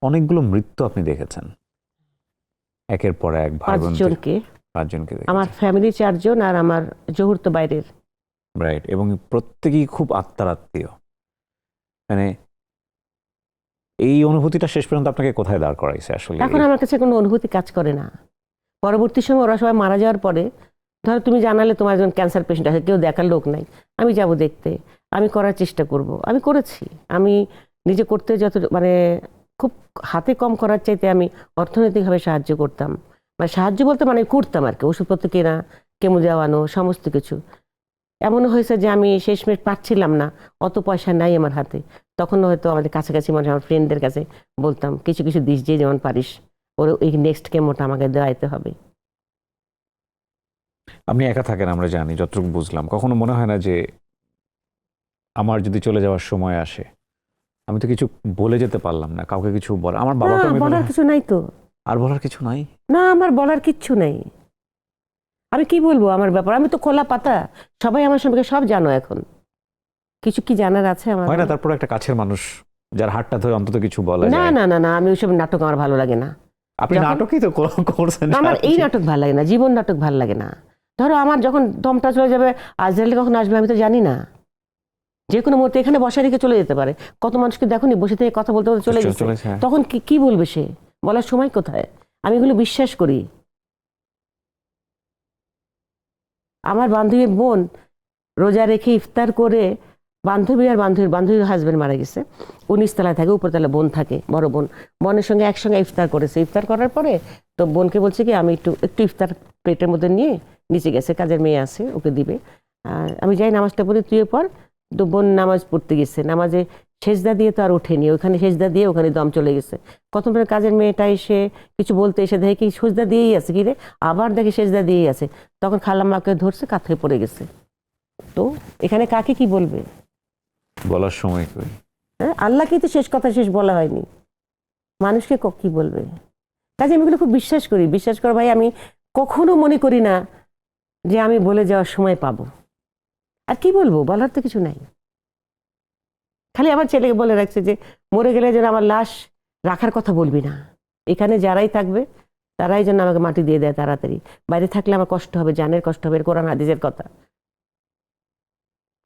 অনেকগুলো মৃত্যু আপনি দেখেছেন একের পর এক, ভাই বোন পাঁচজনকে আমার ফ্যামিলি 4 জন আর আমার জহুর তো বাইরের, রাইট, এবং প্রত্যেকেই খুব আত্মীয়। মানে এই অনুভূতিটা শেষ পর্যন্ত আপনাকে কোথায় দাঁড় করাইছে আসলে? এখন আমার কাছে কোনো অনুভূতি কাজ করে না। পরবর্তী সময় ওরা সবাই মারা যাওয়ার পরে, ধরো তুমি জানালে তোমার একজন ক্যান্সার পেশেন্ট আছে, কেউ দেখার লোক নাই, আমি যাব দেখতে, আমি করার চেষ্টা করব, আমি করেছি। আমি নিজে করতে যত মানে খুব হাতে কম করার চাইতে আমি অর্থনৈতিকভাবে সাহায্য করতাম, মানে সাহায্য বলতে মানে করতাম আর কি, ওষুধপত্র কেনা, কেমো দেওয়ানো, সমস্ত কিছু। এমনও হয়েছে যে আমি শেষমেশ পাচ্ছিলাম না, অত পয়সা নাই আমার হাতে, তখন হয়তো আমাদের কাছাকাছি মানে আমার ফ্রেন্ডদের কাছে বলতাম কিছু কিছু দিস, যে যেমন পারিস, ওর এই নেক্সট কেমোটা আমাকে দেওয়াইতে হবে। আপনি একা থাকেন আমরা জানি, যতটুকু বুঝলাম। কখনো মনে হয় না যে আমার যদি চলে যাওয়ার সময় আসে, আমি তো কিছু বলে যেতে পারলাম না, কাউকে কিছু বলা, আমার বাবাকে বলার কিছু নাই তো। আর বলার কিছু নাই না, আমার বলার কিচ্ছু নেই। আমি কি বলবো আমার ব্যাপার? আমি তো খোলা পাতা, সবাই আমার সম্পর্কে সব জানো। এখন কিছু কি জানার আছে আমার? হয় না তারপর একটা কাছের মানুষ যার হাতটা ধরে অন্তত কিছু বলা যায়? না না না না, আমি ওইসব নাটক আমার ভালো লাগে না। আপনি নাটকই তো করছেন। আমার এই নাটক ভালো লাগে না, জীবন নাটক ভালো লাগে না। ধরো আমার যখন দমটা চলে যাবে, আজরাইল কখন আসবে আমি তো জানি না, যে কোনো মুহূর্তে এখানে বসা রেখে চলে যেতে পারে। কত মানুষকে দেখোনি বসে থেকে কথা বলতে বলতে চলে গেছে, তখন কি বলবে সে? বলার সময় কোথায়? আমি এগুলো বিশ্বাস করি। আমার বান্ধবীর বোন রোজা রেখে ইফতার করে, বান্ধবীর হাজবেন্ড মারা গেছে, ও নিচতলায় থাকে, উপরতলা বোন থাকে, বড় বোন। বোনের সঙ্গে একসঙ্গে ইফতার করেছে। ইফতার করার পরে তো বোনকে বলছে কি আমি একটু ইফতার প্লেটের মধ্যে নিয়ে নিচে গেছে, কাজের মেয়ে আছে, ওকে দিবে। আমি যাই নামাজটা পড়ে, তুই পর। তো বোন নামাজ পড়তে গেছে, নামাজে সেজদা দিয়ে তো আর ওঠেনি, ওখানে সেজদা দিয়ে ওখানে দম চলে গেছে। কত কাজের মেয়েটা এসে কিছু বলতে এসে দেখে কি সেজদা দিয়েই আছে, কি রে, আবার দেখে সেজদা দিয়েই আছে। তখন খালাম্মাকে ধরছে, কাঁথে পড়ে গেছে। তো এখানে কাকে কি বলবে? বলার সময় কই? হ্যাঁ, আল্লাহকেই তো শেষ কথা শেষ বলা হয়নি, মানুষকে কি বলবে? কাজে আমি এগুলো খুব বিশ্বাস করি। বিশ্বাস করো ভাই, আমি কখনো মনে করি না যে আমি বলে যাওয়ার সময় পাবো। আর কি বলবো, বলার তো কিছু নাই। খালি আমার ছেলেকে বলে রাখছে যে মরে গেলে যেন আমার লাশ রাখার কথা বলবি না, এখানে যারাই থাকবে তারাই যেন আমাকে মাটি দিয়ে দেয় তাড়াতাড়ি, বাইরে থাকলে আমার কষ্ট হবে, জানের কষ্ট হবে, কোরআন হাদিসের কথা।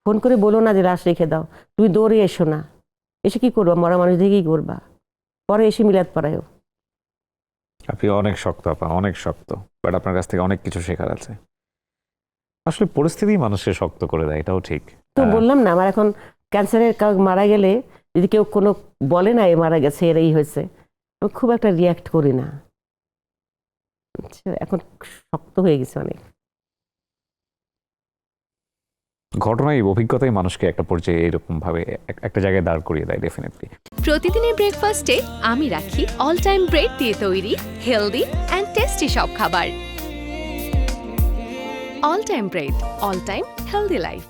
ফোন করে বলো না যে লাশ রেখে দাও, তুমি দৌড়ে এসো না, এসে কি করবা, মরা মানুষ দিয়ে কি করবা? পরে এসে মিলাদ পড়ায়ও। আপনি অনেক শক্ত আপা, অনেক শক্ত, বাট আপনার কাছ থেকে অনেক কিছু শেখার আছে। আসলে পরিস্থিতি মানুষকে শক্ত করে দেয়, এটাও ঠিক। তো বললাম না, আমার এখন ক্যান্সারের কাউ মারা গেলে যদি কেউ কোনো বলে না এ মারা গেছে, এর এই হয়েছে, আমি খুব একটা রিয়াক্ট করি না। এখন শক্ত হয়ে গেছে অনেক। ঘটনায় অভিজ্ঞতাই মানুষকে একটা পর্যায়ে এরকম ভাবে একটা জায়গায় দাঁড় করিয়ে দেয় ডেফিনেটলি। প্রতিদিনের ব্রেকফাস্টে আমি রাখি অল টাইম ব্রেড দিয়ে তৈরি হেলদি অ্যান্ড টেস্টি সব খাবার। All time bread, all time healthy life.